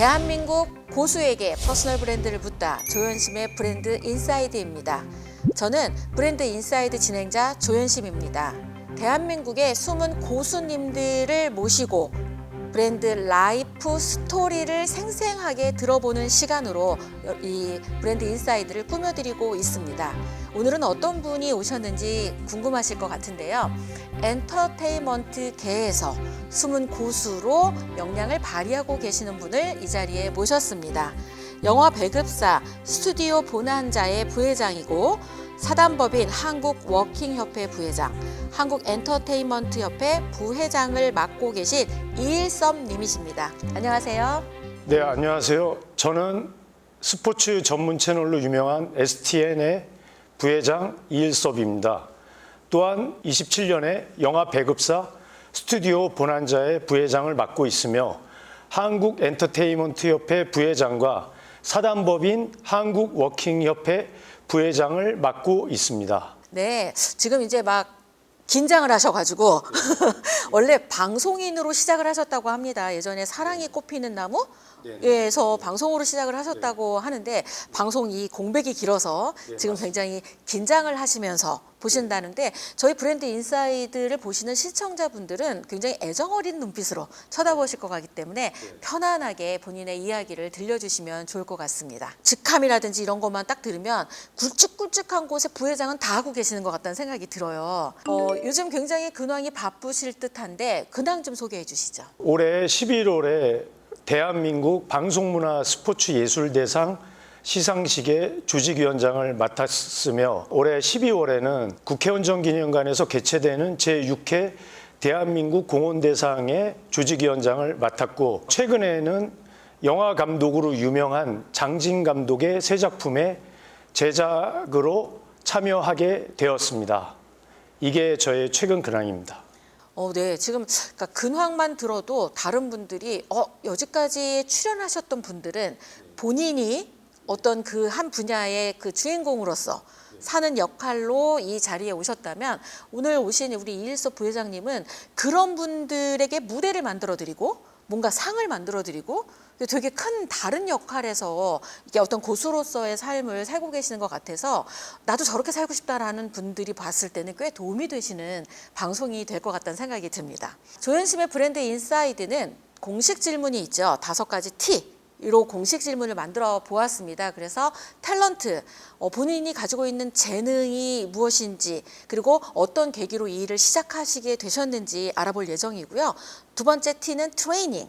대한민국 고수에게 퍼스널 브랜드를 묻다 조현심의 브랜드 인사이드입니다. 저는 브랜드 인사이드 진행자 조현심입니다. 대한민국의 숨은 고수님들을 모시고 브랜드 라이프 스토리를 생생하게 들어보는 시간으로 이 브랜드 인사이드를 꾸며드리고 있습니다. 오늘은 어떤 분이 오셨는지 궁금하실 것 같은데요. 엔터테인먼트계에서 숨은 고수로 역량을 발휘하고 계시는 분을 이 자리에 모셨습니다. 영화 배급사 스튜디오 보난자의 부회장이고 사단법인 한국워킹협회 부회장, 한국엔터테인먼트협회 부회장을 맡고 계신 이일섭님이십니다. 안녕하세요. 네, 안녕하세요. 저는 스포츠 전문 채널로 유명한 STN의 부회장 이일섭입니다. 또한 27년에 영화 배급사 스튜디오 보난자의 부회장을 맡고 있으며 한국엔터테인먼트협회 부회장과 사단법인 한국워킹협회 부회장을 맡고 있습니다. 네, 지금 이제 막 긴장을 하셔가지고 원래 방송인으로 시작을 하셨다고 합니다. 예전에 사랑이 꽃피는 나무에서 방송으로 시작을 하셨다고 하는데 방송 이 공백이 길어서 지금 굉장히 긴장을 하시면서 보신다는데 저희 브랜드 인사이드를 보시는 시청자분들은 굉장히 애정어린 눈빛으로 쳐다보실 것 같기 때문에 편안하게 본인의 이야기를 들려주시면 좋을 것 같습니다. 직함이라든지 이런 것만 딱 들으면 굵직굵직한 곳에 부회장은 다 하고 계시는 것 같다는 생각이 들어요. 요즘 굉장히 근황이 바쁘실 듯한데 근황 좀 소개해 주시죠. 올해 11월에 대한민국 방송문화 스포츠 예술대상 시상식의 조직위원장을 맡았으며 올해 12월에는 국회원정기념관에서 개최되는 제6회 대한민국 공헌대상의 조직위원장을 맡았고 최근에는 영화 감독으로 유명한 장진 감독의 새 작품의 제작으로 참여하게 되었습니다. 이게 저의 최근 근황입니다. 네. 지금 그러니까 근황만 들어도 다른 분들이 여기까지 출연하셨던 분들은 본인이 어떤 그 한 분야의 그 주인공으로서 사는 역할로 이 자리에 오셨다면 오늘 오신 우리 이일섭 부회장님은 그런 분들에게 무대를 만들어드리고 뭔가 상을 만들어드리고 되게 큰 다른 역할에서 이게 어떤 고수로서의 삶을 살고 계시는 것 같아서 나도 저렇게 살고 싶다라는 분들이 봤을 때는 꽤 도움이 되시는 방송이 될 것 같다는 생각이 듭니다. 조현심의 브랜드 인사이드는 공식 질문이 있죠. 5가지 T로 공식 질문을 만들어 보았습니다. 그래서 탤런트, 본인이 가지고 있는 재능이 무엇인지 그리고 어떤 계기로 이 일을 시작하시게 되셨는지 알아볼 예정이고요. 2번째 T는 트레이닝,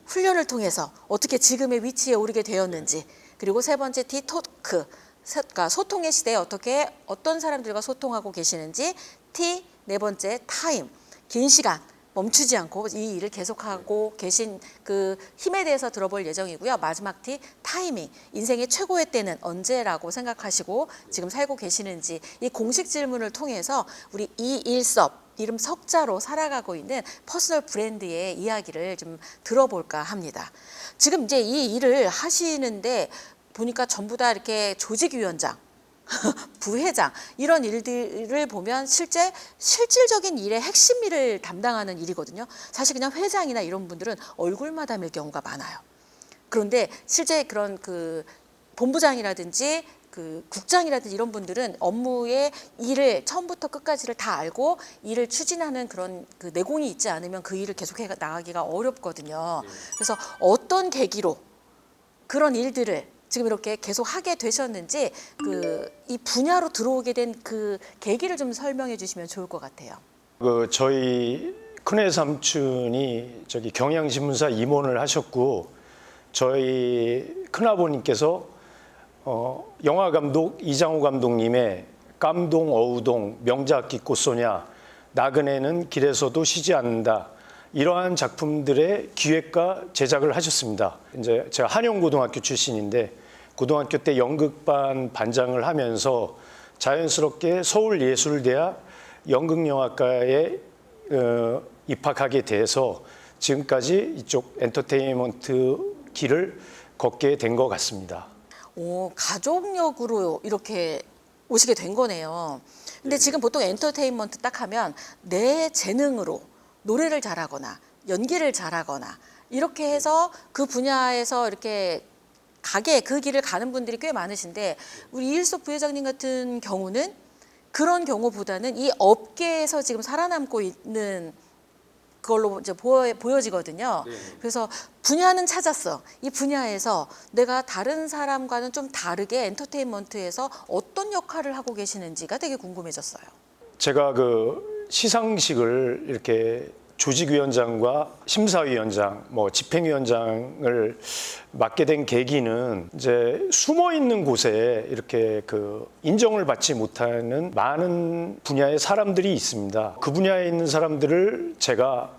훈련을 통해서 어떻게 지금의 위치에 오르게 되었는지 그리고 3번째 T 토크, 그러니까 소통의 시대에 어떻게 어떤 사람들과 소통하고 계시는지 T 4번째 타임, 긴 시간 멈추지 않고 이 일을 계속하고 계신 그 힘에 대해서 들어볼 예정이고요. 마지막 T 타이밍, 인생의 최고의 때는 언제라고 생각하시고 지금 살고 계시는지 이 공식 질문을 통해서 우리 이일섭 이름 석자로 살아가고 있는 퍼스널 브랜드의 이야기를 좀 들어볼까 합니다. 지금 이제 이 일을 하시는데 보니까 전부 다 이렇게 조직위원장, 부회장 이런 일들을 보면 실질적인 일의 핵심 일을 담당하는 일이거든요. 사실 그냥 회장이나 이런 분들은 얼굴만 담을 경우가 많아요. 그런데 실제 그런 그 본부장이라든지 그 국장이라든지 이런 분들은 업무의 일을 처음부터 끝까지를 다 알고 일을 추진하는 그런 그 내공이 있지 않으면 그 일을 계속해 나가기가 어렵거든요. 그래서 어떤 계기로 그런 일들을 지금 이렇게 계속 하게 되셨는지 이 분야로 들어오게 된 그 계기를 좀 설명해 주시면 좋을 것 같아요. 저희 큰애 삼촌이 경향신문사 임원을 하셨고 저희 큰아버님께서 영화 감독 이장호 감독님의 깜동 어우동 명작기 꽃소냐 나그네는 길에서도 쉬지 않는다 이러한 작품들의 기획과 제작을 하셨습니다. 이제 제가 한영고등학교 출신인데 고등학교 때 연극반 반장을 하면서 자연스럽게 서울예술대학 연극영화과에 입학하게 돼서 지금까지 이쪽 엔터테인먼트 길을 걷게 된 것 같습니다. 가족력으로 이렇게 오시게 된 거네요. 근데 지금 보통 엔터테인먼트 딱 하면 내 재능으로 노래를 잘하거나 연기를 잘하거나 이렇게 해서 그 분야에서 이렇게 그 길을 가는 분들이 꽤 많으신데 우리 이일섭 부회장님 같은 경우는 그런 경우보다는 이 업계에서 지금 살아남고 있는 그걸로 이제 보여지거든요. 그래서 분야는 찾았어. 이 분야에서 내가 다른 사람과는 좀 다르게 엔터테인먼트에서 어떤 역할을 하고 계시는지가 되게 궁금해졌어요. 제가 그 시상식을 이렇게 조직위원장과 심사위원장, 뭐 집행위원장을 맡게 된 계기는 이제 숨어 있는 곳에 이렇게 그 인정을 받지 못하는 많은 분야의 사람들이 있습니다. 그 분야에 있는 사람들을 제가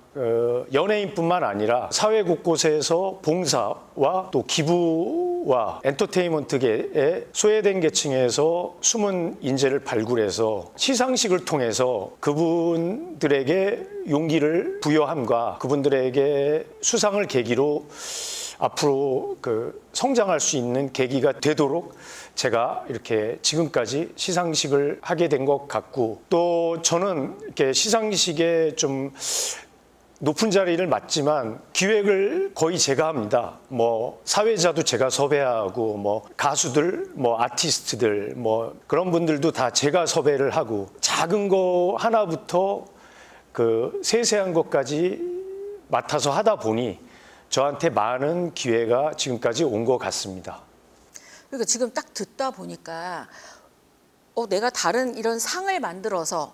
연예인뿐만 아니라 사회 곳곳에서 봉사와 또 기부와 엔터테인먼트계의 소외된 계층에서 숨은 인재를 발굴해서 시상식을 통해서 그분들에게 용기를 부여함과 그분들에게 수상을 계기로 앞으로 그 성장할 수 있는 계기가 되도록 제가 이렇게 지금까지 시상식을 하게 된 것 같고, 또 저는 이렇게 시상식에 좀 높은 자리를 맡지만 기획을 거의 제가 합니다. 뭐 사회자도 제가 섭외하고, 뭐 가수들, 뭐 아티스트들, 뭐 그런 분들도 다 제가 섭외를 하고, 작은 거 하나부터 그 세세한 것까지 맡아서 하다 보니 저한테 많은 기회가 지금까지 온 것 같습니다. 그러니까 지금 딱 듣다 보니까 내가 다른 이런 상을 만들어서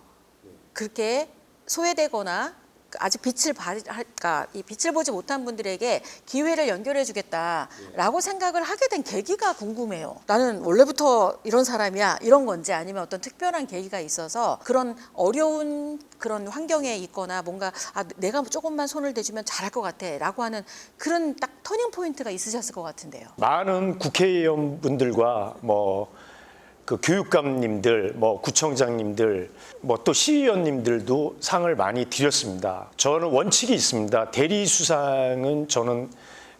그렇게 소외되거나 아직 이 빛을 보지 못한 분들에게 기회를 연결해주겠다라고 생각을 하게 된 계기가 궁금해요. 나는 원래부터 이런 사람이야, 이런 건지, 아니면 어떤 특별한 계기가 있어서 그런 어려운 그런 환경에 있거나 뭔가 내가 조금만 손을 대주면 잘할 것 같아라고 하는 그런 딱 터닝 포인트가 있으셨을 것 같은데요. 많은 국회의원분들과 그 교육감님들, 구청장님들, 또 시의원님들도 상을 많이 드렸습니다. 저는 원칙이 있습니다. 대리 수상은 저는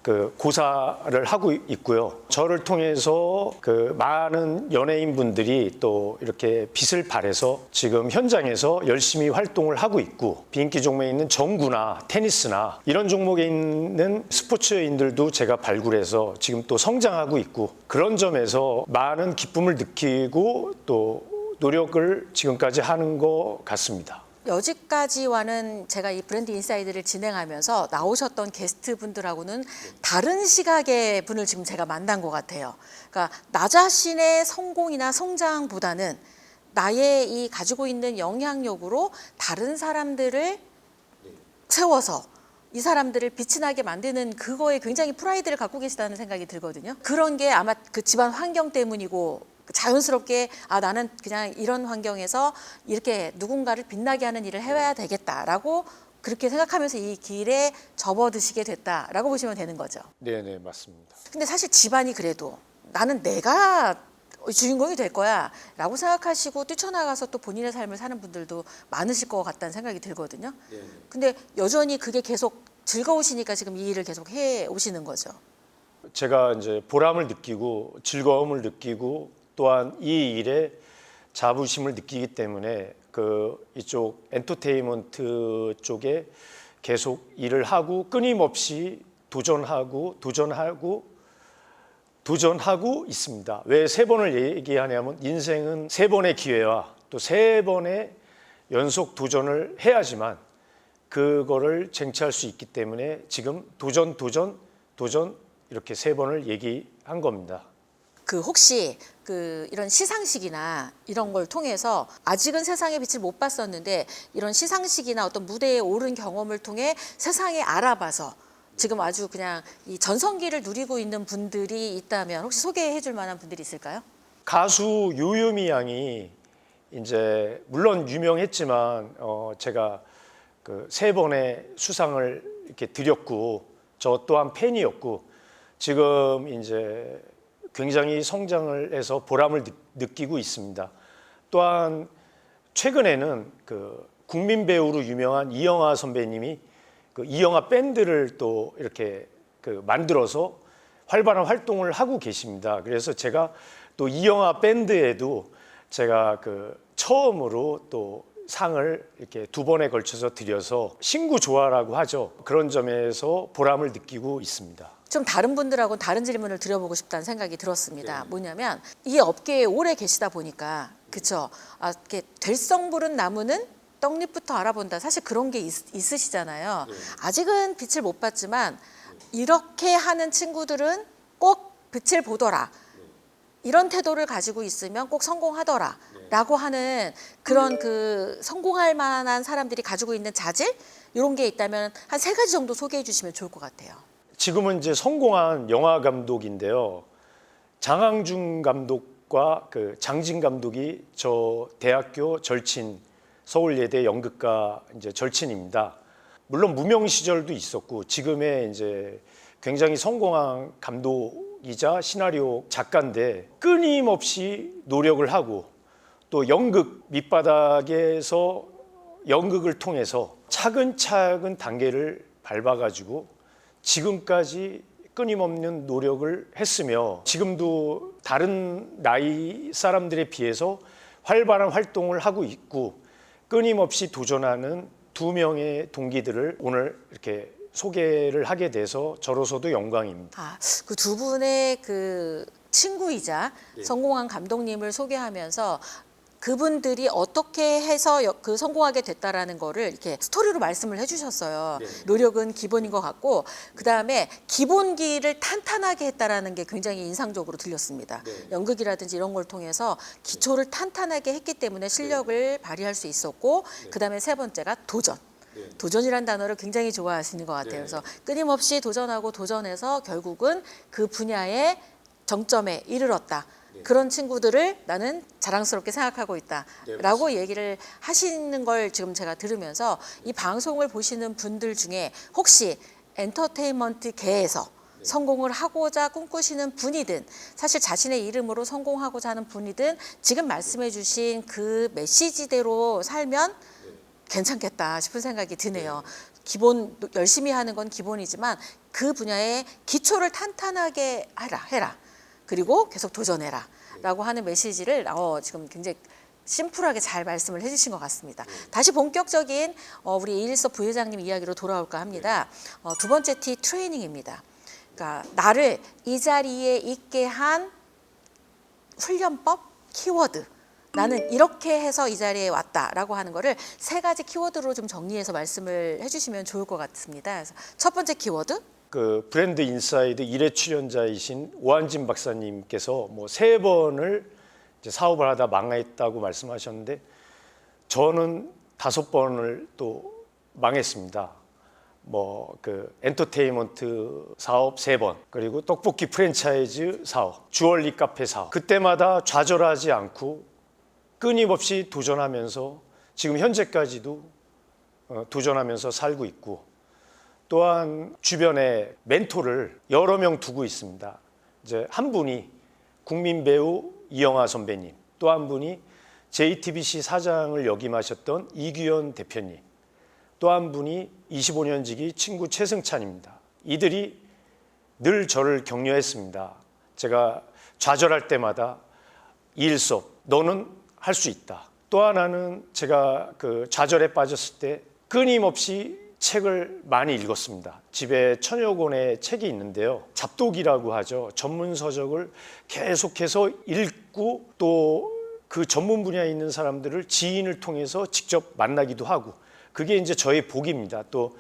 그 고사를 하고 있고요. 저를 통해서 그 많은 연예인분들이 또 이렇게 빛을 발해서 지금 현장에서 열심히 활동을 하고 있고, 비인기 종목에 있는 정구나 테니스나 이런 종목에 있는 스포츠인들도 제가 발굴해서 지금 또 성장하고 있고, 그런 점에서 많은 기쁨을 느끼고 또 노력을 지금까지 하는 것 같습니다. 여지까지와는 제가 이 브랜드 인사이드를 진행하면서 나오셨던 게스트 분들하고는 다른 시각의 분을 지금 제가 만난 것 같아요. 그러니까 나 자신의 성공이나 성장보다는 나의 이 가지고 있는 영향력으로 다른 사람들을 세워서 이 사람들을 빛이 나게 만드는 그거에 굉장히 프라이드를 갖고 계시다는 생각이 들거든요. 그런 게 아마 그 집안 환경 때문이고, 자연스럽게 나는 그냥 이런 환경에서 이렇게 누군가를 빛나게 하는 일을 해야 되겠다라고 그렇게 생각하면서 이 길에 접어드시게 됐다라고 보시면 되는 거죠. 네, 맞습니다. 근데 사실 집안이 그래도 나는 내가 주인공이 될 거야 라고 생각하시고 뛰쳐나가서 또 본인의 삶을 사는 분들도 많으실 것 같다는 생각이 들거든요. 근데 여전히 그게 계속 즐거우시니까 지금 이 일을 계속 해 오시는 거죠. 제가 이제 보람을 느끼고 즐거움을 느끼고 또한 이 일에 자부심을 느끼기 때문에 이쪽 엔터테인먼트 쪽에 계속 일을 하고 끊임없이 도전하고 있습니다. 왜 3번을 얘기하냐면, 인생은 3번의 기회와 또 3번의 연속 도전을 해야지만 그거를 쟁취할 수 있기 때문에 지금 도전 이렇게 3번을 얘기한 겁니다. 혹시 이런 시상식이나 이런 걸 통해서 아직은 세상의 빛을 못 봤었는데 이런 시상식이나 어떤 무대에 오른 경험을 통해 세상에 알아봐서 지금 아주 그냥 이 전성기를 누리고 있는 분들이 있다면 혹시 소개해 줄 만한 분들이 있을까요? 가수 요요미 양이 이제 물론 유명했지만 제가 그 3번의 수상을 이렇게 드렸고, 저 또한 팬이었고, 지금 이제 굉장히 성장을 해서 보람을 느끼고 있습니다. 또한 최근에는 그 국민 배우로 유명한 이영하 선배님이 그 이영하 밴드를 또 이렇게 만들어서 활발한 활동을 하고 계십니다. 그래서 제가 또 이영하 밴드에도 제가 처음으로 또 상을 이렇게 두 번에 걸쳐서 드려서 신구 조화라고 하죠. 그런 점에서 보람을 느끼고 있습니다. 좀 다른 분들하고 다른 질문을 드려보고 싶다는 생각이 들었습니다. 뭐냐면 이 업계에 오래 계시다 보니까 그쵸? 이렇게 될성 부른 나무는 떡잎부터 알아본다. 사실 그런 게 있으시잖아요. 아직은 빛을 못 봤지만 이렇게 하는 친구들은 꼭 빛을 보더라. 이런 태도를 가지고 있으면 꼭 성공하더라. 라고 하는 그런 그 성공할 만한 사람들이 가지고 있는 자질? 이런 게 있다면 한 3가지 정도 소개해 주시면 좋을 것 같아요. 지금은 이제 성공한 영화 감독인데요. 장항준 감독과 그 장진 감독이 저 대학교 절친, 서울예대 연극과 이제 절친입니다. 물론 무명 시절도 있었고 지금의 이제 굉장히 성공한 감독이자 시나리오 작가인데 끊임없이 노력을 하고 또 연극 밑바닥에서 연극을 통해서 차근차근 단계를 밟아가지고 지금까지 끊임없는 노력을 했으며 지금도 다른 나이 사람들에 비해서 활발한 활동을 하고 있고 끊임없이 도전하는 2명의 동기들을 오늘 이렇게 소개를 하게 돼서 저로서도 영광입니다. 그 두 분의 그 친구이자 성공한 감독님을 소개하면서 그분들이 어떻게 해서 그 성공하게 됐다라는 거를 이렇게 스토리로 말씀을 해주셨어요. 노력은 기본인 것 같고 그 다음에 기본기를 탄탄하게 했다라는 게 굉장히 인상적으로 들렸습니다. 연극이라든지 이런 걸 통해서 기초를 탄탄하게 했기 때문에 실력을 발휘할 수 있었고 그 다음에 3번째가 도전. 도전이란 단어를 굉장히 좋아하시는 것 같아요. 그래서 끊임없이 도전하고 도전해서 결국은 그 분야의 정점에 이르렀다. 그런 친구들을 나는 자랑스럽게 생각하고 있다라고 얘기를 하시는 걸 지금 제가 들으면서 이 방송을 보시는 분들 중에 혹시 엔터테인먼트 계에서 성공을 하고자 꿈꾸시는 분이든 사실 자신의 이름으로 성공하고자 하는 분이든 지금 말씀해 주신 그 메시지대로 살면 괜찮겠다 싶은 생각이 드네요. 기본 열심히 하는 건 기본이지만 그 분야의 기초를 탄탄하게 해라. 그리고 계속 도전해라 라고 하는 메시지를 지금 굉장히 심플하게 잘 말씀을 해주신 것 같습니다. 다시 본격적인 우리 이일섭 부회장님 이야기로 돌아올까 합니다. 2번째 T 트레이닝입니다. 그러니까 나를 이 자리에 있게 한 훈련법, 키워드 나는 이렇게 해서 이 자리에 왔다라고 하는 거를 3가지 키워드로 좀 정리해서 말씀을 해주시면 좋을 것 같습니다. 그래서 첫 번째 키워드 그 브랜드 인사이드 1회 출연자이신 오한진 박사님께서 뭐 3번을 이제 사업을 하다 망했다고 말씀하셨는데 저는 5번을 또 망했습니다. 뭐 그 엔터테인먼트 사업 3번 그리고 떡볶이 프랜차이즈 사업, 주얼리 카페 사업 그때마다 좌절하지 않고 끊임없이 도전하면서 지금 현재까지도 도전하면서 살고 있고 또한 주변에 멘토를 여러 명 두고 있습니다. 이제 한 분이 국민 배우 이영하 선배님, 또 한 분이 JTBC 사장을 역임하셨던 이규현 대표님, 또 한 분이 25년 지기 친구 최승찬입니다. 이들이 늘 저를 격려했습니다. 제가 좌절할 때마다 이일섭, 너는 할 수 있다. 또 하나는 제가 그 좌절에 빠졌을 때 끊임없이 책을 많이 읽었습니다. 집에 1000여 권의 책이 있는데요. 잡독이라고 하죠. 전문 서적을 계속해서 읽고 또 그 전문 분야에 있는 사람들을 지인을 통해서 직접 만나기도 하고 그게 이제 저의 복입니다. 또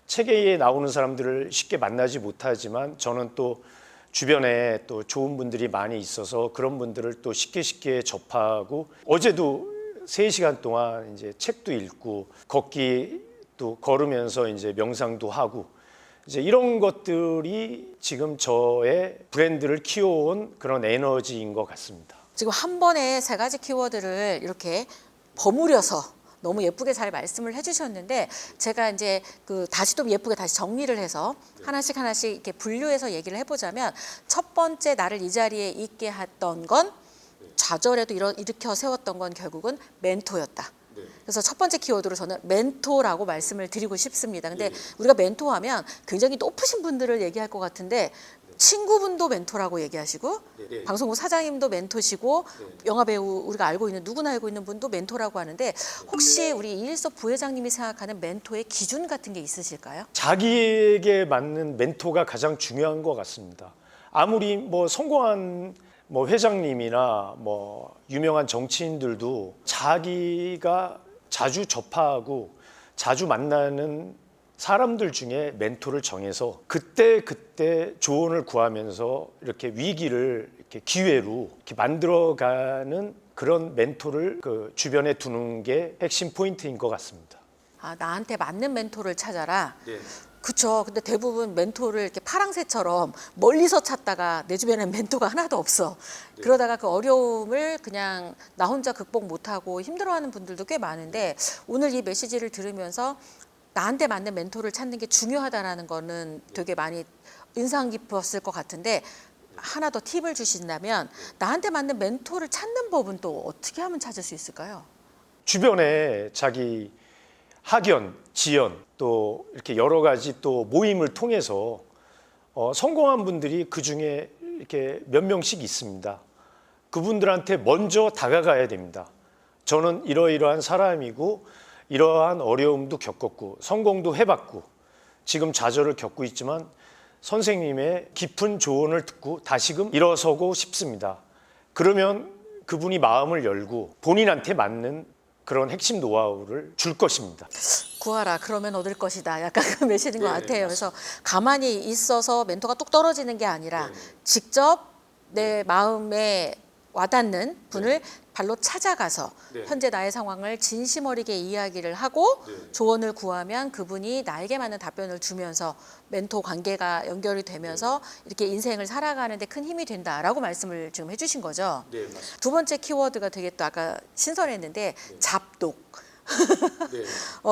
책에 나오는 사람들을 쉽게 만나지 못하지만 저는 또 주변에 또 좋은 분들이 많이 있어서 그런 분들을 또 쉽게 접하고 어제도 3시간 동안 이제 책도 읽고 걷기 또 걸으면서 이제 명상도 하고 이제 이런 것들이 지금 저의 브랜드를 키워온 그런 에너지인 것 같습니다. 지금 한 번에 3가지 키워드를 이렇게 버무려서 너무 예쁘게 잘 말씀을 해주셨는데 제가 이제 그 다시 또 예쁘게 다시 정리를 해서 하나씩 이렇게 분류해서 얘기를 해보자면 첫 번째 나를 이 자리에 있게 했던 건 좌절에도 일으켜 세웠던 건 결국은 멘토였다. 그래서 첫 번째 키워드로 저는 멘토라고 말씀을 드리고 싶습니다. 근데 우리가 멘토하면 굉장히 높으신 분들을 얘기할 것 같은데 친구분도 멘토라고 얘기하시고 네. 방송국 사장님도 멘토시고 영화배우 우리가 알고 있는 누구나 알고 있는 분도 멘토라고 하는데 혹시 우리 이일섭 부회장님이 생각하는 멘토의 기준 같은 게 있으실까요? 자기에게 맞는 멘토가 가장 중요한 것 같습니다. 아무리 뭐 성공한 뭐 회장님이나 뭐 유명한 정치인들도 자기가 자주 접하고 자주 만나는 사람들 중에 멘토를 정해서 그때 조언을 구하면서 이렇게 위기를 이렇게 기회로 이렇게 만들어가는 그런 멘토를 그 주변에 두는 게 핵심 포인트인 것 같습니다. 아, 나한테 맞는 멘토를 찾아라. 네. 그쵸. 근데 대부분 멘토를 이렇게 파랑새처럼 멀리서 찾다가 내 주변엔 멘토가 하나도 없어. 그러다가 그 어려움을 그냥 나 혼자 극복 못하고 힘들어하는 분들도 꽤 많은데 오늘 이 메시지를 들으면서 나한테 맞는 멘토를 찾는 게 중요하다라는 거는 되게 많이 인상 깊었을 것 같은데 하나 더 팁을 주신다면 나한테 맞는 멘토를 찾는 법은 또 어떻게 하면 찾을 수 있을까요? 주변에 자기 학연, 지연 또 이렇게 여러 가지 또 모임을 통해서 성공한 분들이 그 중에 이렇게 몇 명씩 있습니다. 그분들한테 먼저 다가가야 됩니다. 저는 이러이러한 사람이고 이러한 어려움도 겪었고 성공도 해봤고 지금 좌절을 겪고 있지만 선생님의 깊은 조언을 듣고 다시금 일어서고 싶습니다. 그러면 그분이 마음을 열고 본인한테 맞는 그런 핵심 노하우를 줄 것입니다. 구하라 그러면 얻을 것이다. 약간 그 메시지인 것 같아요. 그래서 가만히 있어서 멘토가 뚝 떨어지는 게 아니라 직접 내 마음에 와닿는 분을 발로 찾아가서 현재 나의 상황을 진심 어리게 이야기를 하고 조언을 구하면 그분이 나에게 맞는 답변을 주면서 멘토 관계가 연결이 되면서 이렇게 인생을 살아가는 데 큰 힘이 된다라고 말씀을 지금 해주신 거죠. 네, 맞습니다. 두 번째 키워드가 되게 또 아까 신선했는데 잡독.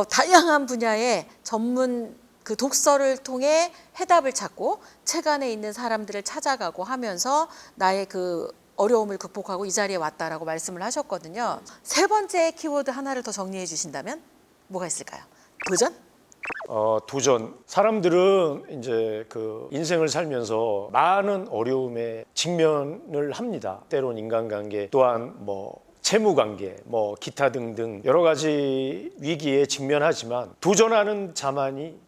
다양한 분야의 전문 그 독서를 통해 해답을 찾고 책 안에 있는 사람들을 찾아가고 하면서 나의 그 어려움을 극복하고 이 자리에 왔다라고 말씀을 하셨거든요. 세 번째 키워드 하나를 더 정리해 주신다면 뭐가 있을까요? 도전? 도전. 사람들은 이제 그 인생을 살면서 많은 어려움에 직면을 합니다. 때론 인간관계 또한 뭐 채무관계, 뭐 기타 등등 여러 가지 위기에 직면하지만 도전하는 자만이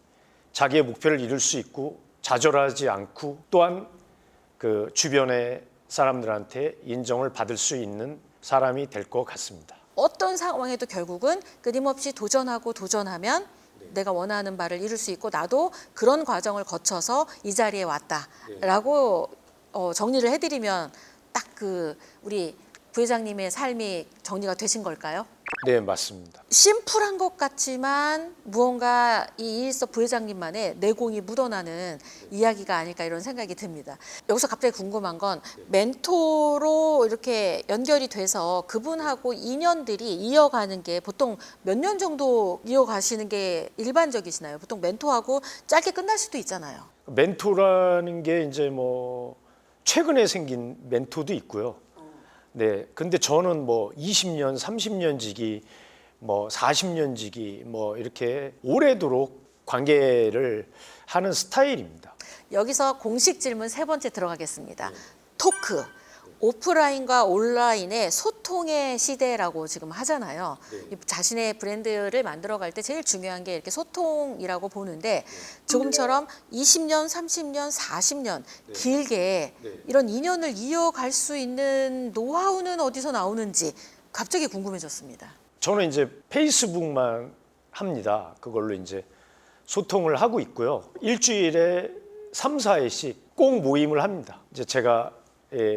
자기의 목표를 이룰 수 있고 좌절하지 않고 또한 그 주변의 사람들한테 인정을 받을 수 있는 사람이 될 것 같습니다. 어떤 상황에도 결국은 끊임없이 도전하고 도전하면 내가 원하는 바를 이룰 수 있고 나도 그런 과정을 거쳐서 이 자리에 왔다라고 정리를 해드리면 딱 그 우리 부회장님의 삶이 정리가 되신 걸까요? 네, 맞습니다. 심플한 것 같지만 무언가 이 이일섭 부회장님만의 내공이 묻어나는 이야기가 아닐까 이런 생각이 듭니다. 여기서 갑자기 궁금한 건 멘토로 이렇게 연결이 돼서 그분하고 인연들이 이어가는 게 보통 몇 년 정도 이어가시는 게 일반적이시나요? 보통 멘토하고 짧게 끝날 수도 있잖아요. 멘토라는 게 이제 뭐 최근에 생긴 멘토도 있고요. 네, 근데 저는 뭐 20년, 30년 지기, 뭐 40년 지기, 뭐 이렇게 오래도록 관계를 하는 스타일입니다. 여기서 공식 질문 세 번째 들어가겠습니다. 토크. 오프라인과 온라인의 소통의 시대라고 지금 하잖아요. 자신의 브랜드를 만들어갈 때 제일 중요한 게 이렇게 소통이라고 보는데 지금처럼 20년, 30년, 40년 길게 이런 인연을 이어갈 수 있는 노하우는 어디서 나오는지 갑자기 궁금해졌습니다. 저는 이제 페이스북만 합니다. 그걸로 이제 소통을 하고 있고요. 일주일에 3, 4회씩 꼭 모임을 합니다. 이제 제가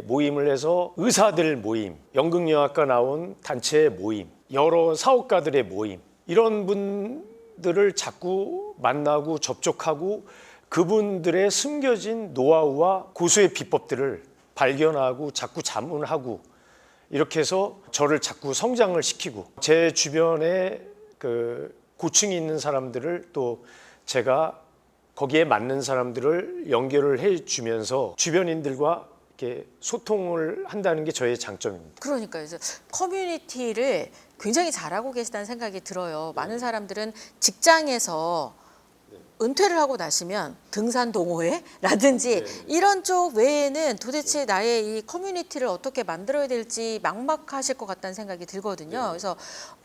모임을 해서 의사들 모임, 연극영화과 나온 단체의 모임, 여러 사업가들의 모임 이런 분들을 자꾸 만나고 접촉하고 그분들의 숨겨진 노하우와 고수의 비법들을 발견하고 자꾸 자문하고 이렇게 해서 저를 자꾸 성장을 시키고 제 주변에 그 고충이 있는 사람들을 또 제가 거기에 맞는 사람들을 연결을 해주면서 주변인들과 이렇게 소통을 한다는 게 저의 장점입니다. 그러니까요. 이제 커뮤니티를 굉장히 잘하고 계시다는 생각이 들어요. 많은 사람들은 직장에서 은퇴를 하고 나시면 등산 동호회라든지 이런 쪽 외에는 도대체 나의 이 커뮤니티를 어떻게 만들어야 될지 막막하실 것 같다는 생각이 들거든요. 그래서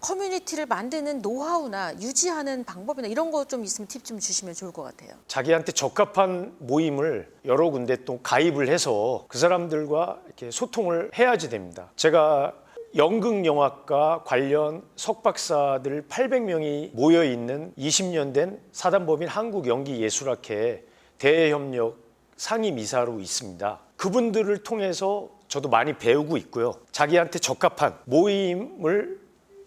커뮤니티를 만드는 노하우나 유지하는 방법이나 이런 거 좀 있으면 팁 좀 주시면 좋을 것 같아요. 자기한테 적합한 모임을 여러 군데 또 가입을 해서 그 사람들과 이렇게 소통을 해야지 됩니다. 제가 연극영화과 관련 석박사들 800명이 모여 있는 20년 된 사단법인 한국연기예술학회 대협력 상임이사로 있습니다. 그분들을 통해서 저도 많이 배우고 있고요. 자기한테 적합한 모임을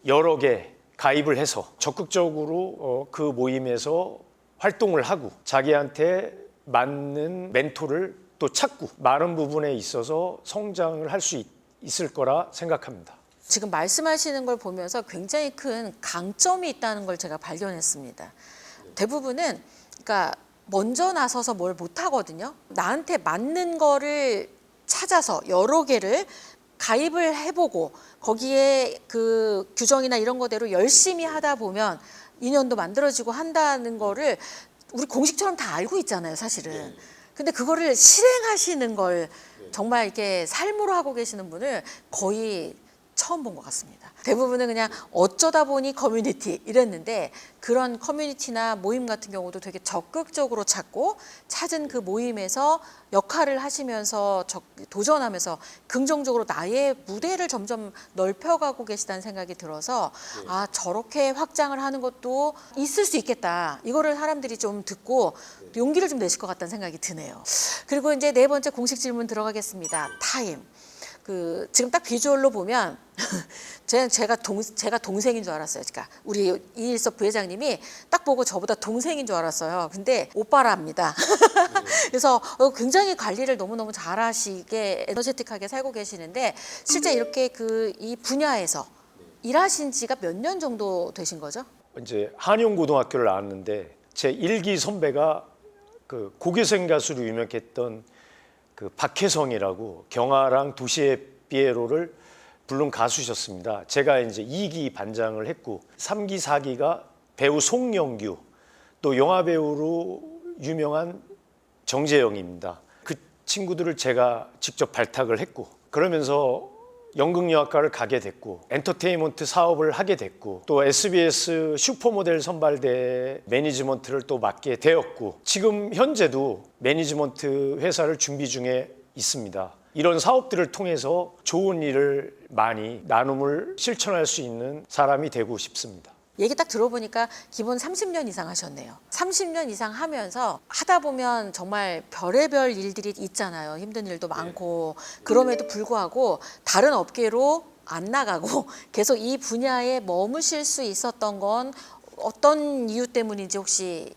여러 개 가입을 해서 적극적으로 그 모임에서 활동을 하고 자기한테 맞는 멘토를 또 찾고 많은 부분에 있어서 성장을 할 수 있을 거라 생각합니다. 지금 말씀하시는 걸 보면서 굉장히 큰 강점이 있다는 걸 제가 발견했습니다. 대부분은 그러니까 먼저 나서서 뭘 못하거든요. 나한테 맞는 거를 찾아서 여러 개를 가입을 해보고 거기에 그 규정이나 이런 거대로 열심히 하다 보면 인연도 만들어지고 한다는 거를 우리 공식처럼 다 알고 있잖아요, 사실은. 근데 그거를 실행하시는 걸 정말 이렇게 삶으로 하고 계시는 분을 거의 처음 본 것 같습니다. 대부분은 그냥 어쩌다 보니 커뮤니티 이랬는데 그런 커뮤니티나 모임 같은 경우도 되게 적극적으로 찾고 찾은 그 모임에서 역할을 하시면서 도전하면서 긍정적으로 나의 무대를 점점 넓혀가고 계시다는 생각이 들어서 아, 저렇게 확장을 하는 것도 있을 수 있겠다. 이거를 사람들이 좀 듣고 용기를 좀 내실 것 같다는 생각이 드네요. 그리고 이제 네 번째 공식 질문 들어가겠습니다. 타임. 지금 딱 비주얼로 보면 제가 동생인 줄 알았어요. 그러니까 우리 이일섭 부회장님이 딱 보고 저보다 동생인 줄 알았어요. 근데 오빠랍니다. 그래서 굉장히 관리를 너무너무 잘하시게 에너제틱하게 살고 계시는데 실제 이렇게 이 분야에서 일하신 지가 몇 년 정도 되신 거죠? 이제 한용고등학교를 나왔는데 제 1기 선배가 그 고교생 가수로 유명했던 그 박혜성이라고 경아랑 도시의 피에로를 부른 가수셨습니다. 제가 이제 2기 반장을 했고 3기, 4기가 배우 송영규 또 영화 배우로 유명한 정재영입니다. 그 친구들을 제가 직접 발탁을 했고 그러면서 연극영화과를 가게 됐고 엔터테인먼트 사업을 하게 됐고 또 SBS 슈퍼모델 선발대 매니지먼트를 또 맡게 되었고 지금 현재도 매니지먼트 회사를 준비 중에 있습니다. 이런 사업들을 통해서 좋은 일을 많이 나눔을 실천할 수 있는 사람이 되고 싶습니다. 얘기 딱 들어보니까 기본 30년 이상 하셨네요. 30년 이상 하면서 하다 보면 정말 별의별 일들이 있잖아요. 힘든 일도 많고 그럼에도 불구하고 다른 업계로 안 나가고 계속 이 분야에 머무실 수 있었던 건 어떤 이유 때문인지 혹시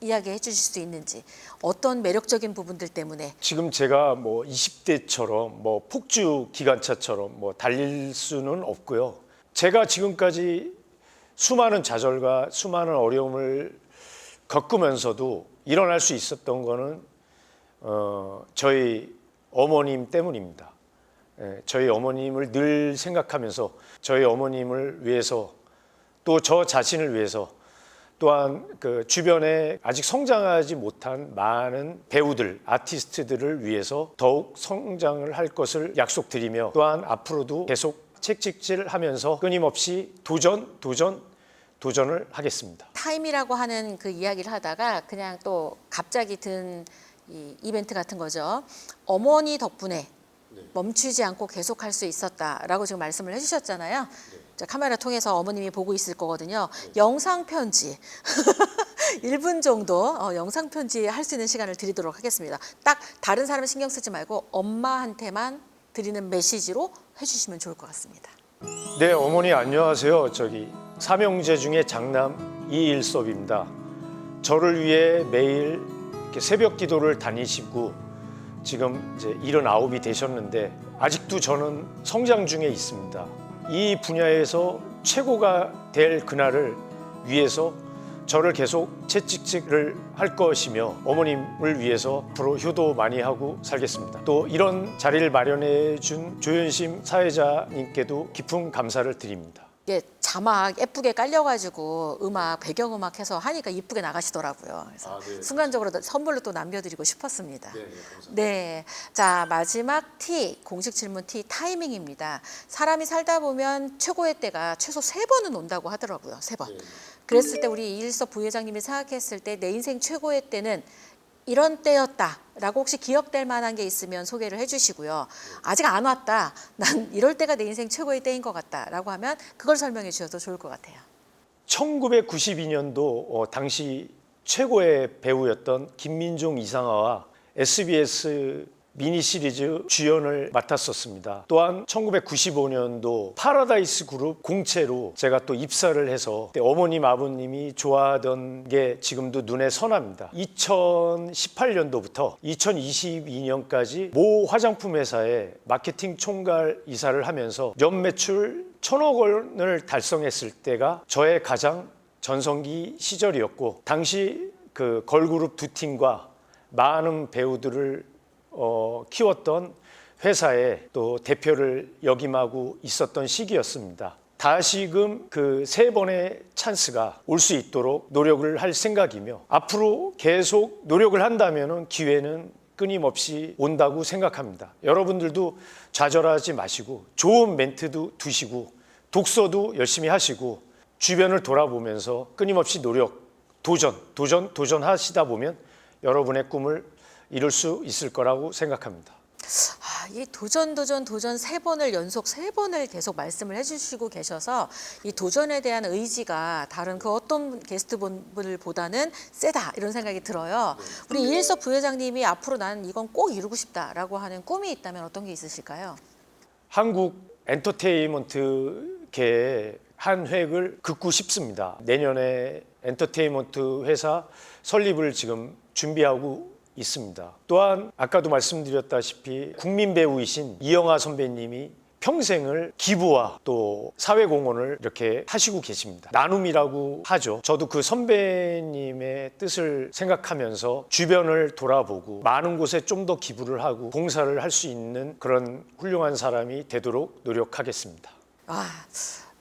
이야기해 주실 수 있는지 어떤 매력적인 부분들 때문에 지금 제가 뭐 20대처럼 뭐 폭주 기관차처럼 뭐 달릴 수는 없고요. 제가 지금까지 수많은 좌절과 수많은 어려움을 겪으면서도 일어날 수 있었던 거는 저희 어머님 때문입니다. 저희 어머님을 늘 생각하면서 저희 어머님을 위해서 또 저 자신을 위해서 또한 그 주변에 아직 성장하지 못한 많은 배우들, 아티스트들을 위해서 더욱 성장을 할 것을 약속드리며 또한 앞으로도 계속 책찍질하면서 끊임없이 도전을 하겠습니다. 타임이라고 하는 그 이야기를 하다가 그냥 또 갑자기 든 이 이벤트 같은 거죠. 어머니 덕분에 멈추지 않고 계속할 수 있었다라고 지금 말씀을 해주셨잖아요. 자, 카메라 통해서 어머님이 보고 있을 거거든요. 영상 편지 1분 정도 영상 편지 할 수 있는 시간을 드리도록 하겠습니다. 딱 다른 사람 신경 쓰지 말고 엄마한테만 드리는 메시지로 해주시면 좋을 것 같습니다. 네, 어머니 안녕하세요. 삼형제 중에 장남 이일섭입니다. 저를 위해 매일 이렇게 새벽 기도를 다니시고 지금 이제 79이 되셨는데 아직도 저는 성장 중에 있습니다. 이 분야에서 최고가 될 그날을 위해서 저를 계속 채찍질을 할 것이며 어머님을 위해서 앞으로 효도 많이 하고 살겠습니다. 또 이런 자리를 마련해 준 조현심 사회자님께도 깊은 감사를 드립니다. 이게 자막 예쁘게 깔려가지고 음악 배경음악 해서 하니까 이쁘게 나가시더라고요. 그래서 네. 순간적으로 선물로 또 남겨드리고 싶었습니다. 네, 감사합니다. 네, 자 마지막 T 공식 질문 T 타이밍입니다. 사람이 살다 보면 최고의 때가 최소 3번은 온다고 하더라고요. 3번. 그랬을 때 우리 이일섭 부회장님이 생각했을 때 내 인생 최고의 때는 이런 때였다라고 혹시 기억될 만한 게 있으면 소개를 해주시고요. 아직 안 왔다. 난 이럴 때가 내 인생 최고의 때인 것 같다라고 하면 그걸 설명해 주셔도 좋을 것 같아요. 1992년도 당시 최고의 배우였던 김민종 이상화와 SBS 미니 시리즈 주연을 맡았었습니다. 또한 1995년도 파라다이스 그룹 공채로 제가 또 입사를 해서 그때 어머님 아버님이 좋아하던 게 지금도 눈에 선합니다. 2018년도부터 2022년까지 모 화장품 회사에 마케팅 총괄 이사를 하면서 연매출 1,000억 원을 달성했을 때가 저의 가장 전성기 시절이었고, 당시 그 걸그룹 두 팀과 많은 배우들을 키웠던 회사에 또 대표를 역임하고 있었던 시기였습니다. 다시금 그 3번의 찬스가 올 수 있도록 노력을 할 생각이며, 앞으로 계속 노력을 한다면 기회는 끊임없이 온다고 생각합니다. 여러분들도 좌절하지 마시고 좋은 멘트도 두시고 독서도 열심히 하시고 주변을 돌아보면서 끊임없이 노력, 도전하시다 보면 여러분의 꿈을 이룰 수 있을 거라고 생각합니다. 이 도전 3번을 연속 3번을 계속 말씀을 해주시고 계셔서 이 도전에 대한 의지가 다른 그 어떤 게스트분들보다는 세다 이런 생각이 들어요. 우리 이일섭 부회장님이 앞으로 나는 이건 꼭 이루고 싶다라고 하는 꿈이 있다면 어떤 게 있으실까요? 한국 엔터테인먼트계의 한 획을 긋고 싶습니다. 내년에 엔터테인먼트 회사 설립을 지금 준비하고 있습니다. 또한 아까도 말씀드렸다시피 국민 배우이신 이영하 선배님이 평생을 기부와 또 사회공헌을 이렇게 하시고 계십니다. 나눔이라고 하죠. 저도 그 선배님의 뜻을 생각하면서 주변을 돌아보고 많은 곳에 좀 더 기부를 하고 봉사를 할 수 있는 그런 훌륭한 사람이 되도록 노력하겠습니다.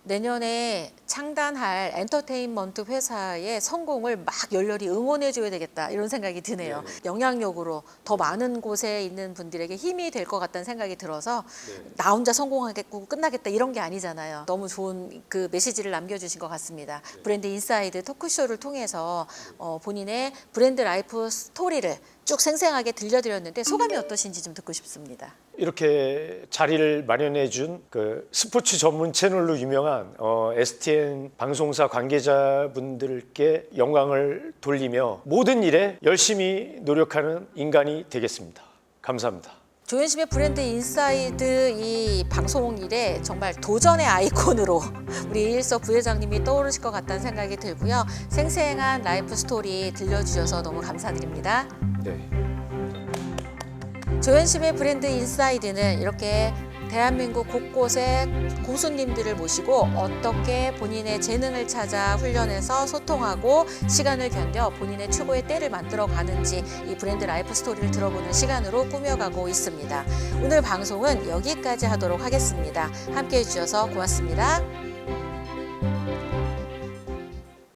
내년에 창단할 엔터테인먼트 회사의 성공을 막 열렬히 응원해 줘야 되겠다 이런 생각이 드네요. 영향력으로 더 많은 곳에 있는 분들에게 힘이 될 것 같다는 생각이 들어서 나 혼자 성공하겠고 끝나겠다 이런 게 아니잖아요. 너무 좋은 그 메시지를 남겨주신 것 같습니다. 브랜드 인사이드 토크쇼를 통해서 본인의 브랜드 라이프 스토리를 쭉 생생하게 들려드렸는데 소감이 어떠신지 좀 듣고 싶습니다. 이렇게 자리를 마련해 준 그 스포츠 전문 채널로 유명한 STN 방송사 관계자분들께 영광을 돌리며 모든 일에 열심히 노력하는 인간이 되겠습니다. 감사합니다. 조현심의 브랜드 인사이드 이 방송 일에 정말 도전의 아이콘으로 우리 이일섭 부회장님이 떠오르실 것 같다는 생각이 들고요. 생생한 라이프 스토리 들려주셔서 너무 감사드립니다. 네. 조현심의 브랜드 인사이드는 이렇게 대한민국 곳곳에 고수님들을 모시고 어떻게 본인의 재능을 찾아 훈련해서 소통하고 시간을 견뎌 본인의 최고의 때를 만들어 가는지 이 브랜드 라이프 스토리를 들어보는 시간으로 꾸며가고 있습니다. 오늘 방송은 여기까지 하도록 하겠습니다. 함께해 주셔서 고맙습니다.